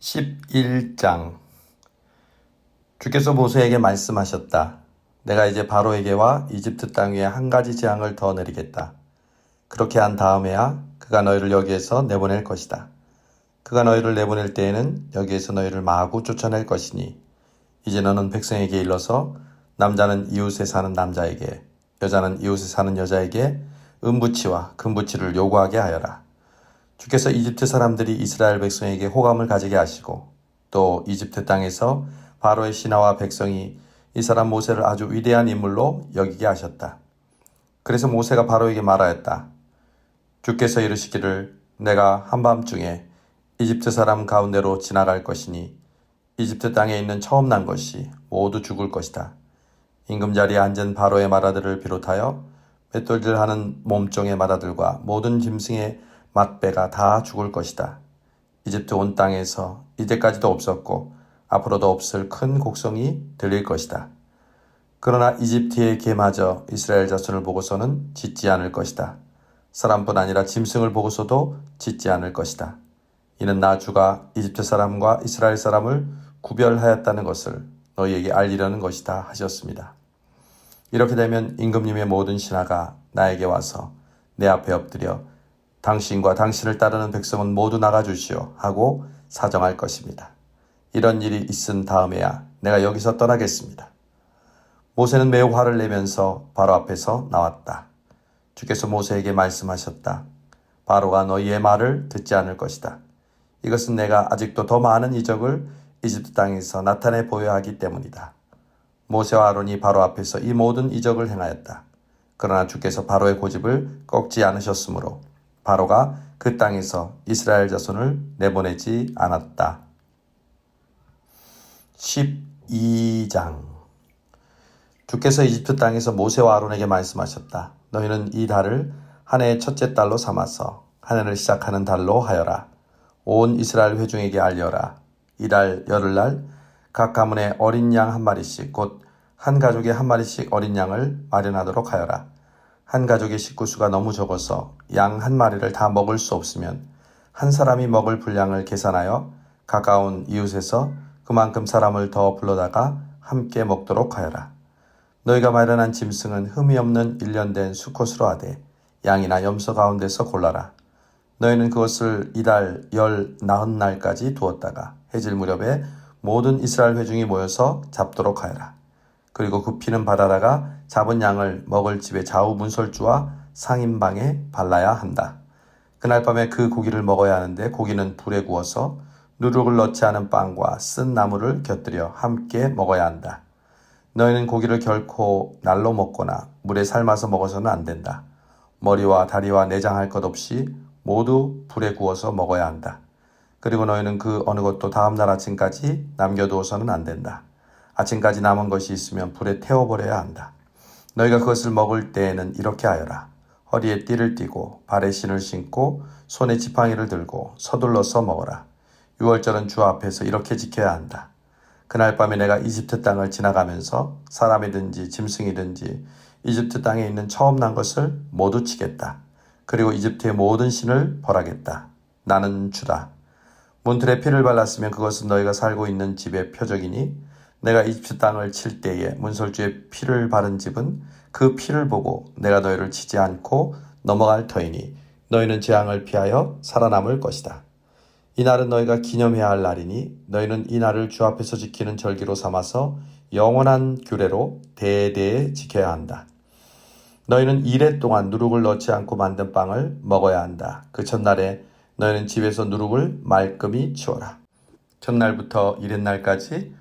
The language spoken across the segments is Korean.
11장. 주께서 모세에게 말씀하셨다. 내가 이제 바로에게와 이집트 땅 위에 한 가지 재앙을 더 내리겠다. 그렇게 한 다음에야 그가 너희를 여기에서 내보낼 것이다. 그가 너희를 내보낼 때에는 여기에서 너희를 마구 쫓아낼 것이니 이제 너는 백성에게 일러서 남자는 이웃에 사는 남자에게, 여자는 이웃에 사는 여자에게 은부치와 금부치를 요구하게 하여라. 주께서 이집트 사람들이 이스라엘 백성에게 호감을 가지게 하시고 또 이집트 땅에서 바로의 신하와 백성이 이 사람 모세를 아주 위대한 인물로 여기게 하셨다. 그래서 모세가 바로에게 말하였다. 주께서 이르시기를 내가 한밤중에 이집트 사람 가운데로 지나갈 것이니 이집트 땅에 있는 처음 난 것이 모두 죽을 것이다. 임금자리에 앉은 바로의 마라들을 비롯하여 맷돌질하는 몸종의 마라들과 모든 짐승의 맛배가 다 죽을 것이다. 이집트 온 땅에서 이제까지도 없었고 앞으로도 없을 큰 곡성이 들릴 것이다. 그러나 이집트의 개마저 이스라엘 자손을 보고서는 짖지 않을 것이다. 사람뿐 아니라 짐승을 보고서도 짖지 않을 것이다. 이는 나 주가 이집트 사람과 이스라엘 사람을 구별하였다는 것을 너희에게 알리려는 것이다 하셨습니다. 이렇게 되면 임금님의 모든 신하가 나에게 와서 내 앞에 엎드려 당신과 당신을 따르는 백성은 모두 나가주시오 하고 사정할 것입니다. 이런 일이 있은 다음에야 내가 여기서 떠나겠습니다. 모세는 매우 화를 내면서 바로 앞에서 나왔다. 주께서 모세에게 말씀하셨다. 바로가 너희의 말을 듣지 않을 것이다. 이것은 내가 아직도 더 많은 이적을 이집트 땅에서 나타내 보여야 하기 때문이다. 모세와 아론이 바로 앞에서 이 모든 이적을 행하였다. 그러나 주께서 바로의 고집을 꺾지 않으셨으므로 바로가 그 땅에서 이스라엘 자손을 내보내지 않았다. 12장. 주께서 이집트 땅에서 모세와 아론에게 말씀하셨다. 너희는 이 달을 한 해의 첫째 달로 삼아서 한 해를 시작하는 달로 하여라. 온 이스라엘 회중에게 알려라. 이달 열흘날 각 가문에 어린 양 한 마리씩 곧 한 가족에 한 마리씩 어린 양을 마련하도록 하여라. 한 가족의 식구수가 너무 적어서 양 한 마리를 다 먹을 수 없으면 한 사람이 먹을 분량을 계산하여 가까운 이웃에서 그만큼 사람을 더 불러다가 함께 먹도록 하여라. 너희가 마련한 짐승은 흠이 없는 일련된 수컷으로 하되 양이나 염소 가운데서 골라라. 너희는 그것을 이달 열 나흔 날까지 두었다가 해질 무렵에 모든 이스라엘 회중이 모여서 잡도록 하여라. 그리고 그 피는 받아다가 잡은 양을 먹을 집의 좌우 문설주와 상인방에 발라야 한다. 그날 밤에 그 고기를 먹어야 하는데 고기는 불에 구워서 누룩을 넣지 않은 빵과 쓴 나물을 곁들여 함께 먹어야 한다. 너희는 고기를 결코 날로 먹거나 물에 삶아서 먹어서는 안 된다. 머리와 다리와 내장할 것 없이 모두 불에 구워서 먹어야 한다. 그리고 너희는 그 어느 것도 다음날 아침까지 남겨두어서는 안 된다. 아침까지 남은 것이 있으면 불에 태워버려야 한다. 너희가 그것을 먹을 때에는 이렇게 하여라. 허리에 띠를 띠고 발에 신을 신고 손에 지팡이를 들고 서둘러서 먹어라. 유월절은 주 앞에서 이렇게 지켜야 한다. 그날 밤에 내가 이집트 땅을 지나가면서 사람이든지 짐승이든지 이집트 땅에 있는 처음 난 것을 모두 치겠다. 그리고 이집트의 모든 신을 벌하겠다. 나는 주다. 문틀에 피를 발랐으면 그것은 너희가 살고 있는 집의 표적이니 내가 이집트 땅을 칠 때에 문설주에 피를 바른 집은 그 피를 보고 내가 너희를 치지 않고 넘어갈 터이니 너희는 재앙을 피하여 살아남을 것이다. 이 날은 너희가 기념해야 할 날이니 너희는 이 날을 주 앞에서 지키는 절기로 삼아서 영원한 규례로 대대에 지켜야 한다. 너희는 이레 동안 누룩을 넣지 않고 만든 빵을 먹어야 한다. 그 첫날에 너희는 집에서 누룩을 말끔히 치워라. 첫날부터 이렛날까지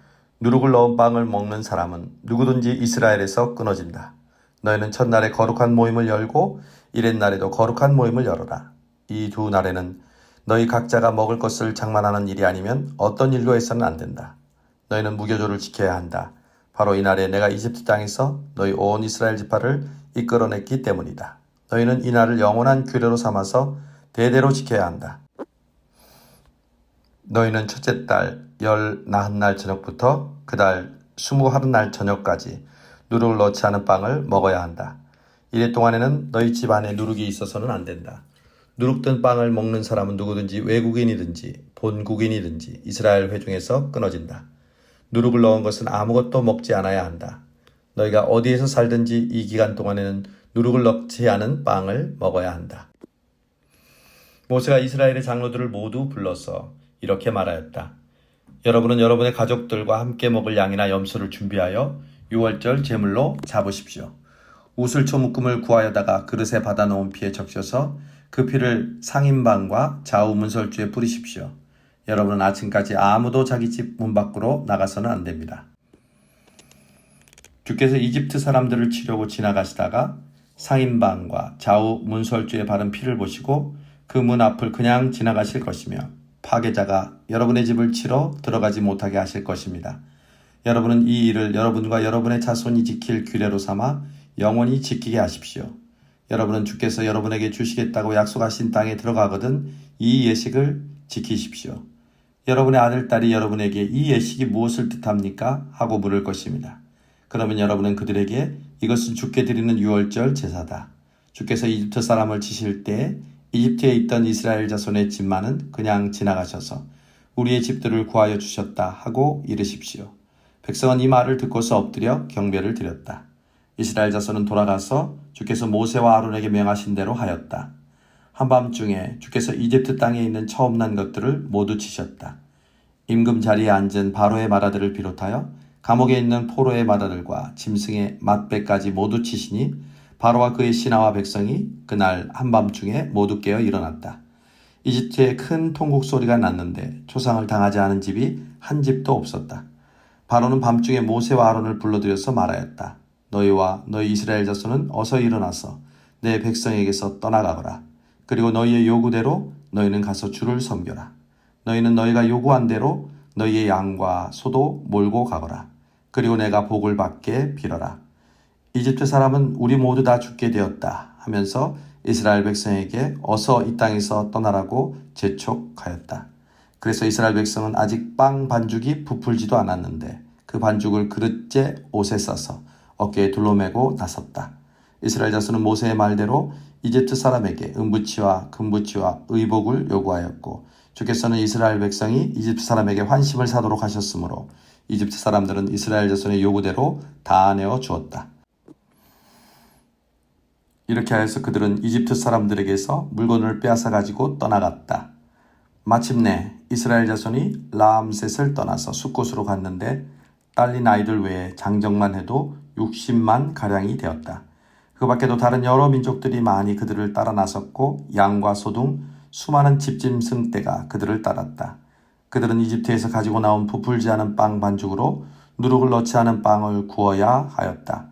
누룩을 넣은 빵을 먹는 사람은 누구든지 이스라엘에서 끊어진다. 너희는 첫날에 거룩한 모임을 열고 이렛날에도 거룩한 모임을 열어라. 이 두 날에는 너희 각자가 먹을 것을 장만하는 일이 아니면 어떤 일도 해서는 안 된다. 너희는 무교조를 지켜야 한다. 바로 이 날에 내가 이집트 땅에서 너희 온 이스라엘 지파를 이끌어냈기 때문이다. 너희는 이 날을 영원한 규례로 삼아서 대대로 지켜야 한다. 너희는 첫째 달 열 나흔 날 저녁부터 그 달 20하룻날 저녁까지 누룩을 넣지 않은 빵을 먹어야 한다. 이래 동안에는 너희 집 안에 누룩이 있어서는 안 된다. 누룩된 빵을 먹는 사람은 누구든지 외국인이든지 본국인이든지 이스라엘 회중에서 끊어진다. 누룩을 넣은 것은 아무것도 먹지 않아야 한다. 너희가 어디에서 살든지 이 기간 동안에는 누룩을 넣지 않은 빵을 먹어야 한다. 모세가 이스라엘의 장로들을 모두 불러서 이렇게 말하였다. 여러분은 여러분의 가족들과 함께 먹을 양이나 염소를 준비하여 유월절 제물로 잡으십시오. 우슬초 묶음을 구하여다가 그릇에 받아놓은 피에 적셔서 그 피를 상인방과 좌우 문설주에 뿌리십시오. 여러분은 아침까지 아무도 자기 집 문 밖으로 나가서는 안 됩니다. 주께서 이집트 사람들을 치려고 지나가시다가 상인방과 좌우 문설주에 바른 피를 보시고 그 문 앞을 그냥 지나가실 것이며 파괴자가 여러분의 집을 치러 들어가지 못하게 하실 것입니다. 여러분은 이 일을 여러분과 여러분의 자손이 지킬 규례로 삼아 영원히 지키게 하십시오. 여러분은 주께서 여러분에게 주시겠다고 약속하신 땅에 들어가거든 이 예식을 지키십시오. 여러분의 아들, 딸이 여러분에게 이 예식이 무엇을 뜻합니까? 하고 물을 것입니다. 그러면 여러분은 그들에게 이것은 주께 드리는 유월절 제사다. 주께서 이집트 사람을 치실 때 이집트에 있던 이스라엘 자손의 집만은 그냥 지나가셔서 우리의 집들을 구하여 주셨다 하고 이르십시오. 백성은 이 말을 듣고서 엎드려 경배를 드렸다. 이스라엘 자손은 돌아가서 주께서 모세와 아론에게 명하신 대로 하였다. 한밤중에 주께서 이집트 땅에 있는 처음 난 것들을 모두 치셨다. 임금 자리에 앉은 바로의 마다들을 비롯하여 감옥에 있는 포로의 마다들과 짐승의 맏배까지 모두 치시니 바로와 그의 신하와 백성이 그날 한밤중에 모두 깨어 일어났다. 이집트에 큰 통곡 소리가 났는데 초상을 당하지 않은 집이 한 집도 없었다. 바로는 밤중에 모세와 아론을 불러들여서 말하였다. 너희와 너희 이스라엘 자손은 어서 일어나서 내 백성에게서 떠나가거라. 그리고 너희의 요구대로 너희는 가서 주를 섬겨라. 너희는 너희가 요구한 대로 너희의 양과 소도 몰고 가거라. 그리고 내가 복을 받게 빌어라. 이집트 사람은 우리 모두 다 죽게 되었다 하면서 이스라엘 백성에게 어서 이 땅에서 떠나라고 재촉하였다. 그래서 이스라엘 백성은 아직 빵 반죽이 부풀지도 않았는데 그 반죽을 그릇째 옷에 싸서 어깨에 둘러매고 나섰다. 이스라엘 자손은 모세의 말대로 이집트 사람에게 은부치와 금부치와 의복을 요구하였고 주께서는 이스라엘 백성이 이집트 사람에게 환심을 사도록 하셨으므로 이집트 사람들은 이스라엘 자손의 요구대로 다 내어 주었다. 이렇게 하여서 그들은 이집트 사람들에게서 물건을 빼앗아 가지고 떠나갔다. 마침내 이스라엘 자손이 라암셋을 떠나서 숫곳으로 갔는데 딸린 아이들 외에 장정만 해도 60만 가량이 되었다. 그 밖에도 다른 여러 민족들이 많이 그들을 따라 나섰고 양과 소 등 수많은 집짐승 떼가 그들을 따랐다. 그들은 이집트에서 가지고 나온 부풀지 않은 빵 반죽으로 누룩을 넣지 않은 빵을 구워야 하였다.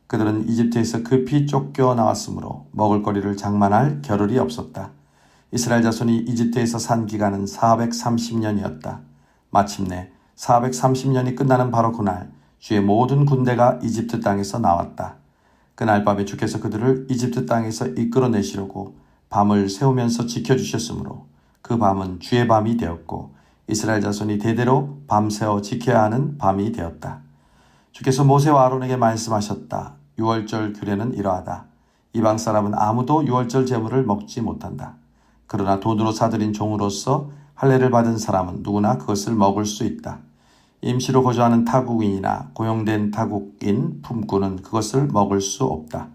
그들은 이집트에서 급히 쫓겨 나왔으므로 먹을거리를 장만할 겨를이 없었다. 이스라엘 자손이 이집트에서 산 기간은 430년이었다. 마침내 430년이 끝나는 바로 그날 주의 모든 군대가 이집트 땅에서 나왔다. 그날 밤에 주께서 그들을 이집트 땅에서 이끌어내시려고 밤을 새우면서 지켜주셨으므로 그 밤은 주의 밤이 되었고 이스라엘 자손이 대대로 밤새워 지켜야 하는 밤이 되었다. 주께서 모세와 아론에게 말씀하셨다. 유월절 규례는 이러하다. 이방 사람은 아무도 유월절 제물을 먹지 못한다. 그러나 돈으로 사들인 종으로서 할례를 받은 사람은 누구나 그것을 먹을 수 있다. 임시로 거주하는 타국인이나 고용된 타국인 품꾼은 그것을 먹을 수 없다.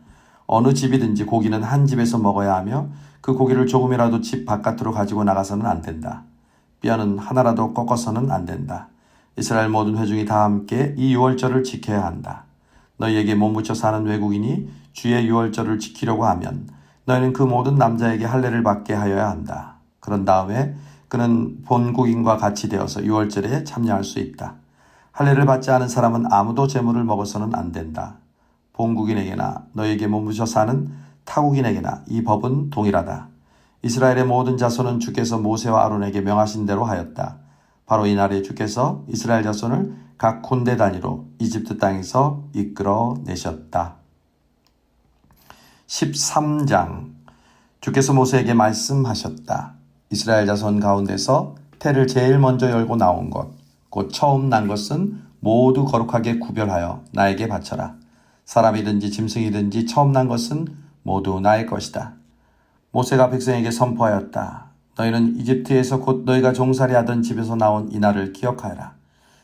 어느 집이든지 고기는 한 집에서 먹어야 하며 그 고기를 조금이라도 집 바깥으로 가지고 나가서는 안 된다. 뼈는 하나라도 꺾어서는 안 된다. 이스라엘 모든 회중이 다 함께 이 유월절을 지켜야 한다. 너희에게 몸붙여 사는 외국인이 주의 유월절을 지키려고 하면 너희는 그 모든 남자에게 할례를 받게 하여야 한다. 그런 다음에 그는 본국인과 같이 되어서 유월절에 참여할 수 있다. 할례를 받지 않은 사람은 아무도 제물을 먹어서는 안 된다. 본국인에게나 너희에게 몸붙여 사는 타국인에게나 이 법은 동일하다. 이스라엘의 모든 자손은 주께서 모세와 아론에게 명하신 대로 하였다. 바로 이날에 주께서 이스라엘 자손을 각 군대 단위로 이집트 땅에서 이끌어내셨다. 13장 주께서 모세에게 말씀하셨다. 이스라엘 자손 가운데서 태를 제일 먼저 열고 나온 것, 곧 처음 난 것은 모두 거룩하게 구별하여 나에게 바쳐라. 사람이든지 짐승이든지 처음 난 것은 모두 나의 것이다. 모세가 백성에게 선포하였다. 너희는 이집트에서 곧 너희가 종살이하던 집에서 나온 이 날을 기억하여라.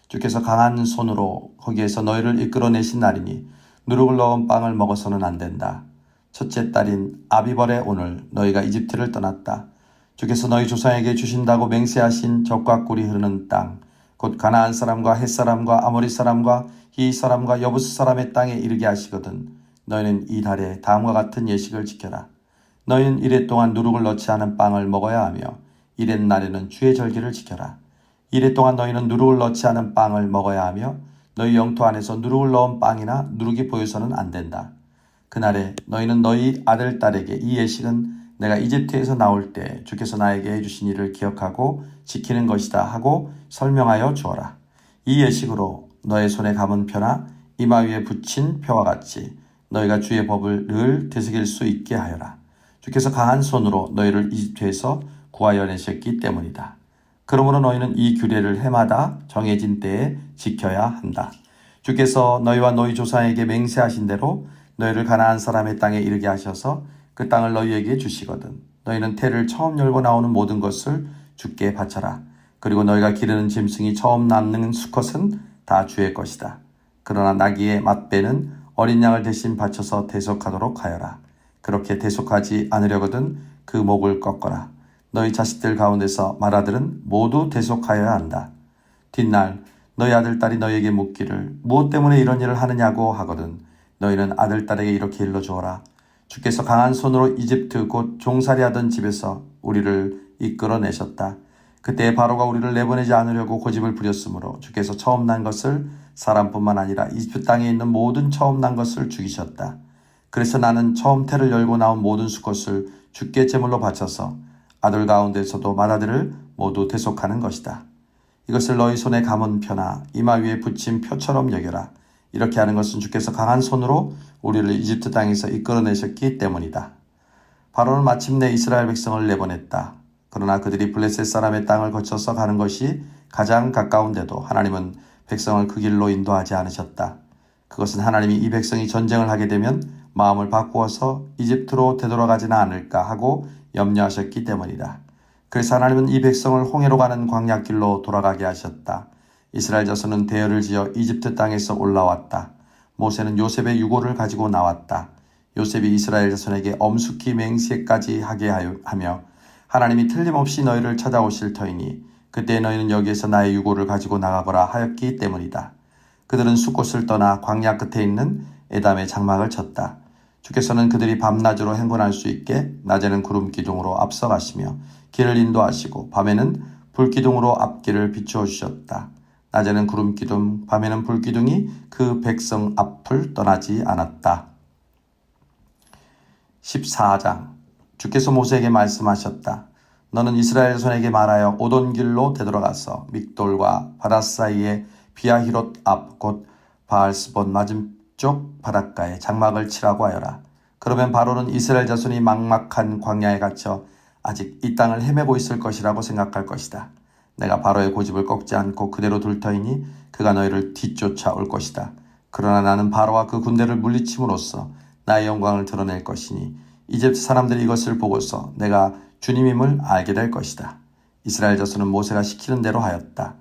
주께서 강한 손으로 거기에서 너희를 이끌어내신 날이니 누룩을 넣은 빵을 먹어서는 안 된다. 첫째 달인 아비벌의 오늘 너희가 이집트를 떠났다. 주께서 너희 조상에게 주신다고 맹세하신 젖과 꿀이 흐르는 땅, 곧 가나안 사람과 헷 사람과 아모리 사람과 히 사람과 여부스 사람의 땅에 이르게 하시거든 너희는 이 달에 다음과 같은 예식을 지켜라. 너희는 이레 동안 누룩을 넣지 않은 빵을 먹어야 하며 이렛 날에는 주의 절기를 지켜라. 이레 동안 너희는 누룩을 넣지 않은 빵을 먹어야 하며 너희 영토 안에서 누룩을 넣은 빵이나 누룩이 보여서는 안 된다. 그날에 너희는 너희 아들 딸에게 이 예식은 내가 이집트에서 나올 때 주께서 나에게 해주신 일을 기억하고 지키는 것이다 하고 설명하여 주어라. 이 예식으로 너의 손에 감은 표나 이마 위에 붙인 표와 같이 너희가 주의 법을 늘 되새길 수 있게 하여라. 주께서 강한 손으로 너희를 이집트에서 구하여 내셨기 때문이다. 그러므로 너희는 이 규례를 해마다 정해진 때에 지켜야 한다. 주께서 너희와 너희 조상에게 맹세하신 대로 너희를 가나안 사람의 땅에 이르게 하셔서 그 땅을 너희에게 주시거든 너희는 태를 처음 열고 나오는 모든 것을 주께 바쳐라. 그리고 너희가 기르는 짐승이 처음 낳는 수컷은 다 주의 것이다. 그러나 나귀의 맏배는 어린 양을 대신 바쳐서 대속하도록 하여라. 그렇게 대속하지 않으려거든 그 목을 꺾어라. 너희 자식들 가운데서 맏아들은 모두 대속하여야 한다. 뒷날 너희 아들딸이 너희에게 묻기를 무엇 때문에 이런 일을 하느냐고 하거든 너희는 아들딸에게 이렇게 일러주어라. 주께서 강한 손으로 이집트 곧 종살이하던 집에서 우리를 이끌어내셨다. 그때 바로가 우리를 내보내지 않으려고 고집을 부렸으므로 주께서 처음 난 것을 사람뿐만 아니라 이집트 땅에 있는 모든 처음 난 것을 죽이셨다. 그래서 나는 처음 태를 열고 나온 모든 수컷을 주께 제물로 바쳐서 아들 가운데서도 맏아들을 모두 대속하는 것이다. 이것을 너희 손에 감은 표나 이마 위에 붙인 표처럼 여겨라. 이렇게 하는 것은 주께서 강한 손으로 우리를 이집트 땅에서 이끌어내셨기 때문이다. 바로는 마침내 이스라엘 백성을 내보냈다. 그러나 그들이 블레셋 사람의 땅을 거쳐서 가는 것이 가장 가까운데도 하나님은 백성을 그 길로 인도하지 않으셨다. 그것은 하나님이 이 백성이 전쟁을 하게 되면 마음을 바꾸어서 이집트로 되돌아가지는 않을까 하고 염려하셨기 때문이다. 그래서 하나님은 이 백성을 홍해로 가는 광야길로 돌아가게 하셨다. 이스라엘 자손은 대열을 지어 이집트 땅에서 올라왔다. 모세는 요셉의 유고를 가지고 나왔다. 요셉이 이스라엘 자손에게 엄숙히 맹세까지 하게 하며 하나님이 틀림없이 너희를 찾아오실 터이니 그때 너희는 여기에서 나의 유고를 가지고 나가거라 하였기 때문이다. 그들은 숫곳을 떠나 광야 끝에 있는 에담의 장막을 쳤다. 주께서는 그들이 밤낮으로 행군할 수 있게 낮에는 구름 기둥으로 앞서가시며 길을 인도하시고 밤에는 불기둥으로 앞길을 비추어 주셨다. 낮에는 구름 기둥, 밤에는 불 기둥이 그 백성 앞을 떠나지 않았다. 14장. 주께서 모세에게 말씀하셨다. 너는 이스라엘 자손에게 말하여 오던 길로 되돌아가서 믹돌과 바닷 사이에 비아히롯 앞 곧 바알스본 맞은쪽 바닷가에 장막을 치라고 하여라. 그러면 바로는 이스라엘 자손이 막막한 광야에 갇혀 아직 이 땅을 헤매고 있을 것이라고 생각할 것이다. 내가 바로의 고집을 꺾지 않고 그대로 둘 터이니 그가 너희를 뒤쫓아 올 것이다. 그러나 나는 바로와 그 군대를 물리침으로써 나의 영광을 드러낼 것이니 이집트 사람들이 이것을 보고서 내가 주님임을 알게 될 것이다. 이스라엘 자손은 모세가 시키는 대로 하였다.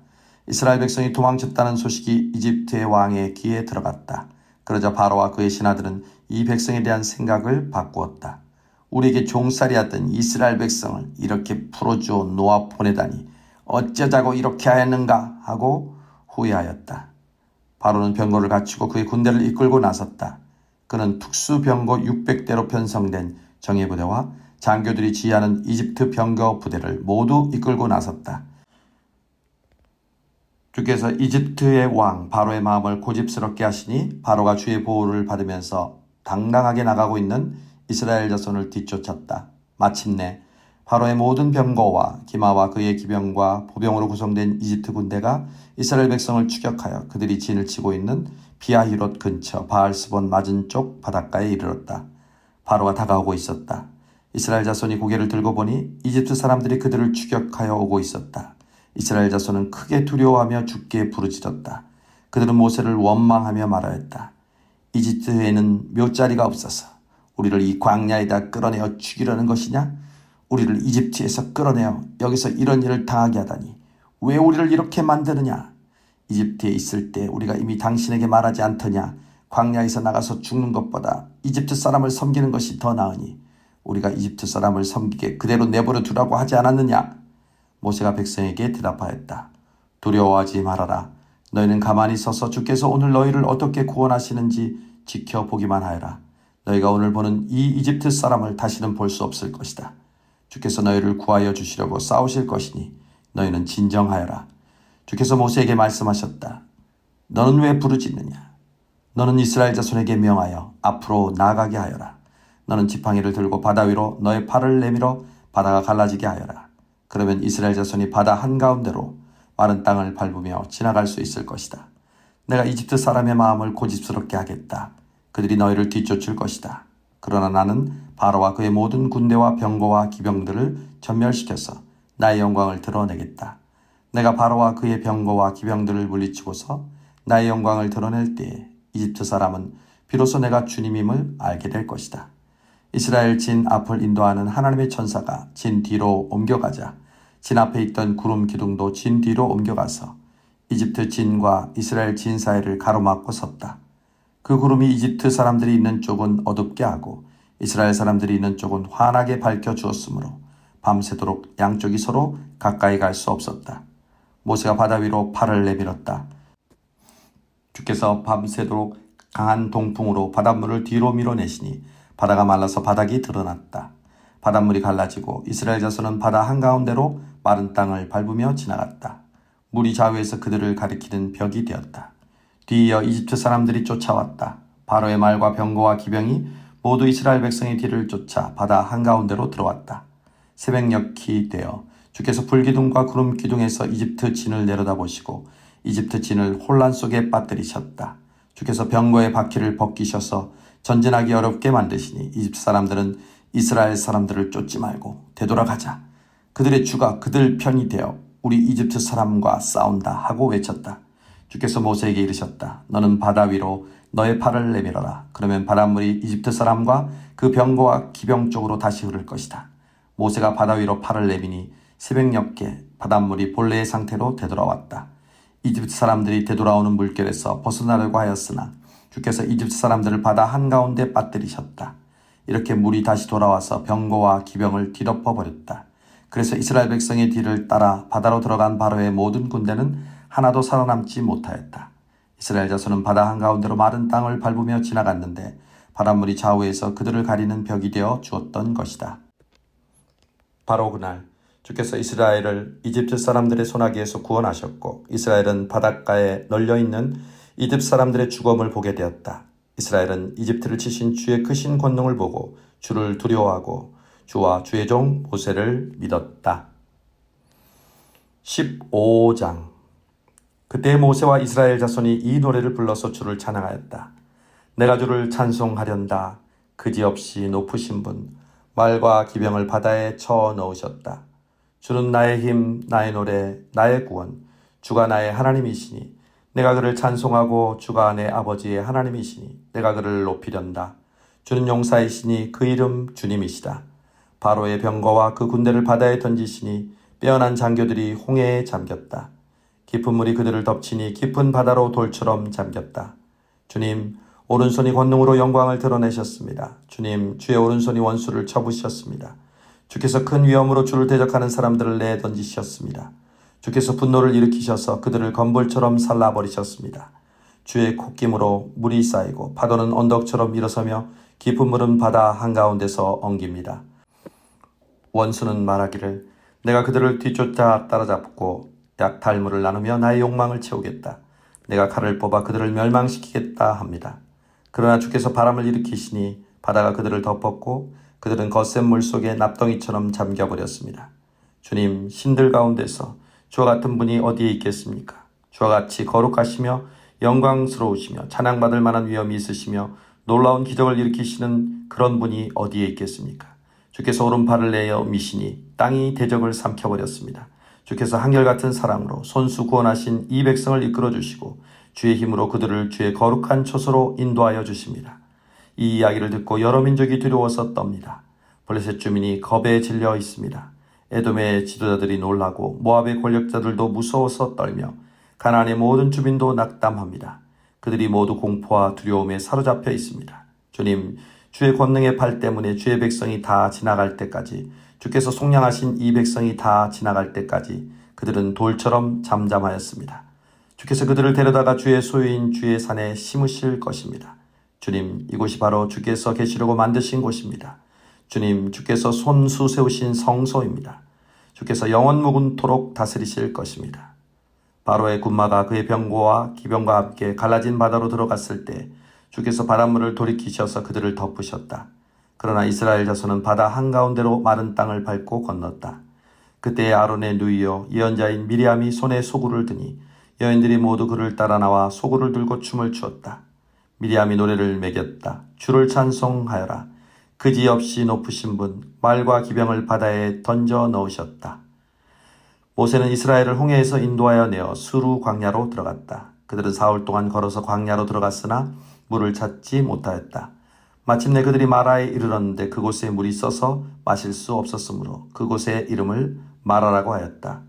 이스라엘 백성이 도망쳤다는 소식이 이집트의 왕의 귀에 들어갔다. 그러자 바로와 그의 신하들은 이 백성에 대한 생각을 바꾸었다. 우리에게 종살이했던 이스라엘 백성을 이렇게 풀어주어 놓아 보내다니 어쩌자고 이렇게 하였는가 하고 후회하였다. 바로는 병거를 갖추고 그의 군대를 이끌고 나섰다. 그는 특수병거 600대로 편성된 정예부대와 장교들이 지휘하는 이집트 병거 부대를 모두 이끌고 나섰다. 주께서 이집트의 왕 바로의 마음을 고집스럽게 하시니 바로가 주의 보호를 받으면서 당당하게 나가고 있는 이스라엘 자손을 뒤쫓았다. 마침내 바로의 모든 병거와 기마와 그의 기병과 보병으로 구성된 이집트 군대가 이스라엘 백성을 추격하여 그들이 진을 치고 있는 비아히롯 근처 바알스본 맞은쪽 바닷가에 이르렀다. 바로가 다가오고 있었다. 이스라엘 자손이 고개를 들고 보니 이집트 사람들이 그들을 추격하여 오고 있었다. 이스라엘 자손은 크게 두려워하며 주께 부르짖었다. 그들은 모세를 원망하며 말하였다. 이집트에는 묘자리가 없어서 우리를 이 광야에다 끌어내어 죽이려는 것이냐? 우리를 이집트에서 끌어내어 여기서 이런 일을 당하게 하다니 왜 우리를 이렇게 만드느냐? 이집트에 있을 때 우리가 이미 당신에게 말하지 않더냐? 광야에서 나가서 죽는 것보다 이집트 사람을 섬기는 것이 더 나으니 우리가 이집트 사람을 섬기게 그대로 내버려 두라고 하지 않았느냐? 모세가 백성에게 대답하였다. 두려워하지 말아라. 너희는 가만히 서서 주께서 오늘 너희를 어떻게 구원하시는지 지켜보기만 하여라. 너희가 오늘 보는 이 이집트 사람을 다시는 볼 수 없을 것이다. 주께서 너희를 구하여 주시려고 싸우실 것이니 너희는 진정하여라. 주께서 모세에게 말씀하셨다. 너는 왜 부르짖느냐? 너는 이스라엘 자손에게 명하여 앞으로 나아가게 하여라. 너는 지팡이를 들고 바다 위로 너의 팔을 내밀어 바다가 갈라지게 하여라. 그러면 이스라엘 자손이 바다 한가운데로 마른 땅을 밟으며 지나갈 수 있을 것이다. 내가 이집트 사람의 마음을 고집스럽게 하겠다. 그들이 너희를 뒤쫓을 것이다. 그러나 나는 바로와 그의 모든 군대와 병거와 기병들을 전멸시켜서 나의 영광을 드러내겠다. 내가 바로와 그의 병거와 기병들을 물리치고서 나의 영광을 드러낼 때에 이집트 사람은 비로소 내가 주님임을 알게 될 것이다. 이스라엘 진 앞을 인도하는 하나님의 천사가 진 뒤로 옮겨가자 진 앞에 있던 구름 기둥도 진 뒤로 옮겨가서 이집트 진과 이스라엘 진 사이를 가로막고 섰다. 그 구름이 이집트 사람들이 있는 쪽은 어둡게 하고 이스라엘 사람들이 있는 쪽은 환하게 밝혀 주었으므로 밤새도록 양쪽이 서로 가까이 갈 수 없었다. 모세가 바다 위로 팔을 내밀었다. 주께서 밤새도록 강한 동풍으로 바닷물을 뒤로 밀어내시니 바다가 말라서 바닥이 드러났다. 바닷물이 갈라지고 이스라엘 자손은 바다 한가운데로 마른 땅을 밟으며 지나갔다. 물이 좌우에서 그들을 가리키는 벽이 되었다. 뒤이어 이집트 사람들이 쫓아왔다. 바로의 말과 병거와 기병이 모두 이스라엘 백성의 뒤를 쫓아 바다 한가운데로 들어왔다. 새벽녘이 되어 주께서 불기둥과 구름 기둥에서 이집트 진을 내려다보시고 이집트 진을 혼란 속에 빠뜨리셨다. 주께서 병거의 바퀴를 벗기셔서 전진하기 어렵게 만드시니 이집트 사람들은 이스라엘 사람들을 쫓지 말고 되돌아가자. 그들의 주가 그들 편이 되어 우리 이집트 사람과 싸운다 하고 외쳤다. 주께서 모세에게 이르셨다. 너는 바다 위로 너의 팔을 내밀어라. 그러면 바닷물이 이집트 사람과 그 병거와 기병 쪽으로 다시 흐를 것이다. 모세가 바다 위로 팔을 내미니 새벽녘에 바닷물이 본래의 상태로 되돌아왔다. 이집트 사람들이 되돌아오는 물결에서 벗어나려고 하였으나 주께서 이집트 사람들을 바다 한가운데 빠뜨리셨다. 이렇게 물이 다시 돌아와서 병거와 기병을 뒤덮어 버렸다. 그래서 이스라엘 백성의 뒤를 따라 바다로 들어간 바로의 모든 군대는 하나도 살아남지 못하였다. 이스라엘 자손은 바다 한가운데로 마른 땅을 밟으며 지나갔는데 바닷물이 좌우에서 그들을 가리는 벽이 되어 주었던 것이다. 바로 그날 주께서 이스라엘을 이집트 사람들의 손아귀에서 구원하셨고 이스라엘은 바닷가에 널려있는 이집트 사람들의 죽음을 보게 되었다. 이스라엘은 이집트를 치신 주의 크신 권능을 보고 주를 두려워하고 주와 주의 종 모세를 믿었다. 15장. 그때 모세와 이스라엘 자손이 이 노래를 불러서 주를 찬양하였다. 내가 주를 찬송하련다. 그지없이 높으신 분 말과 기병을 바다에 쳐 넣으셨다. 주는 나의 힘, 나의 노래, 나의 구원, 주가 나의 하나님이시니 내가 그를 찬송하고 주가 내 아버지의 하나님이시니 내가 그를 높이련다. 주는 용사이시니 그 이름 주님이시다. 바로의 병거와 그 군대를 바다에 던지시니 빼어난 장교들이 홍해에 잠겼다. 깊은 물이 그들을 덮치니 깊은 바다로 돌처럼 잠겼다. 주님, 오른손이 권능으로 영광을 드러내셨습니다. 주님, 주의 오른손이 원수를 쳐부셨습니다. 주께서 큰 위엄으로 주를 대적하는 사람들을 내던지셨습니다. 주께서 분노를 일으키셔서 그들을 건불처럼 살라버리셨습니다. 주의 콧김으로 물이 쌓이고 파도는 언덕처럼 일어서며 깊은 물은 바다 한가운데서 엉깁니다. 원수는 말하기를 내가 그들을 뒤쫓아 따라잡고 약탈물을 나누며 나의 욕망을 채우겠다. 내가 칼을 뽑아 그들을 멸망시키겠다 합니다. 그러나 주께서 바람을 일으키시니 바다가 그들을 덮었고 그들은 거센 물속에 납덩이처럼 잠겨버렸습니다. 주님, 신들 가운데서 주와 같은 분이 어디에 있겠습니까? 주와 같이 거룩하시며 영광스러우시며 찬양받을 만한 위엄이 있으시며 놀라운 기적을 일으키시는 그런 분이 어디에 있겠습니까? 주께서 오른팔을 내어 미시니 땅이 대적을 삼켜버렸습니다. 주께서 한결같은 사랑으로 손수 구원하신 이 백성을 이끌어 주시고 주의 힘으로 그들을 주의 거룩한 초소로 인도하여 주십니다. 이 이야기를 듣고 여러 민족이 두려워서 떱니다. 블레셋 주민이 겁에 질려 있습니다. 에돔의 지도자들이 놀라고 모압의 권력자들도 무서워서 떨며 가나안의 모든 주민도 낙담합니다. 그들이 모두 공포와 두려움에 사로잡혀 있습니다. 주님, 주의 권능의 발 때문에 주의 백성이 다 지나갈 때까지, 주께서 속량하신 이 백성이 다 지나갈 때까지 그들은 돌처럼 잠잠하였습니다. 주께서 그들을 데려다가 주의 소유인 주의 산에 심으실 것입니다. 주님, 이곳이 바로 주께서 계시려고 만드신 곳입니다. 주님, 주께서 손수 세우신 성소입니다. 주께서 영원무궁토록 다스리실 것입니다. 바로의 군마가 그의 병거와 기병과 함께 갈라진 바다로 들어갔을 때 주께서 바닷물을 돌이키셔서 그들을 덮으셨다. 그러나 이스라엘 자손은 바다 한가운데로 마른 땅을 밟고 건넜다. 그때 아론의 누이요 예언자인 미리암이 손에 소구를 드니 여인들이 모두 그를 따라 나와 소구를 들고 춤을 추었다. 미리암이 노래를 매겼다. 주를 찬송하여라. 그지없이 높으신 분, 말과 기병을 바다에 던져 넣으셨다. 모세는 이스라엘을 홍해에서 인도하여 내어 수루 광야로 들어갔다. 그들은 사흘 동안 걸어서 광야로 들어갔으나 물을 찾지 못하였다. 마침내 그들이 마라에 이르렀는데 그곳에 물이 써서 마실 수 없었으므로 그곳의 이름을 마라라고 하였다.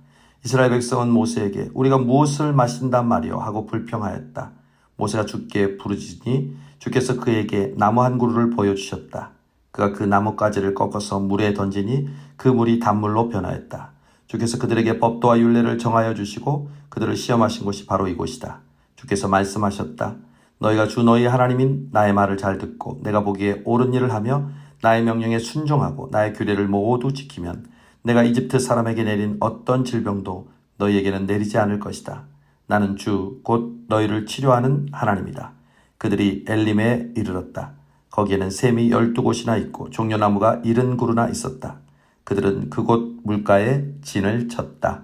이스라엘 백성은 모세에게 우리가 무엇을 마신단 말이오 하고 불평하였다. 모세가 주께 부르짖으니 주께서 그에게 나무 한 그루를 보여주셨다. 그가 그 나뭇가지를 꺾어서 물에 던지니 그 물이 단물로 변하였다. 주께서 그들에게 법도와 율례를 정하여 주시고 그들을 시험하신 곳이 바로 이곳이다. 주께서 말씀하셨다. 너희가 주 너희 하나님인 나의 말을 잘 듣고 내가 보기에 옳은 일을 하며 나의 명령에 순종하고 나의 규례를 모두 지키면 내가 이집트 사람에게 내린 어떤 질병도 너희에게는 내리지 않을 것이다. 나는 주 곧 너희를 치료하는 하나님이다. 그들이 엘림에 이르렀다. 거기에는 샘이 12곳이나 있고 종려나무가 70그루나 있었다. 그들은 그곳 물가에 진을 쳤다.